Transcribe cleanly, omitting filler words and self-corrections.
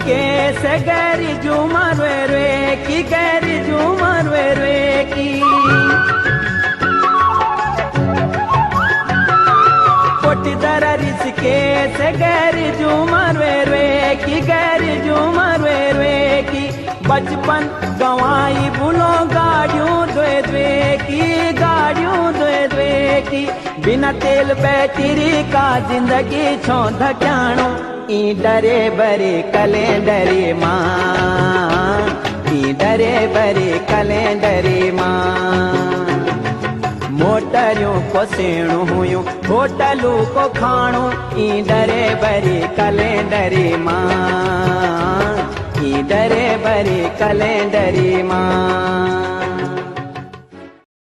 के से गैरी झूमर वे की गैरी झूमर वे की कोटी दरा रिसके से गैरी झूमर वे की गैरी झूमर वे की बचपन गवाई भूलो गाड़ियों द्वे की गाड़ियों द्वे की बिना तेल बैटरी का जिंदगी छो धक्याणो ई डरे बरे कैलेंडरी मां ई डरे बरे कैलेंडरी मां मोटरियों को सेणु हुयूं होटलू को खाणो ई डरे बरे कैलेंडरी मां ई डरे बरे कैलेंडरी मां।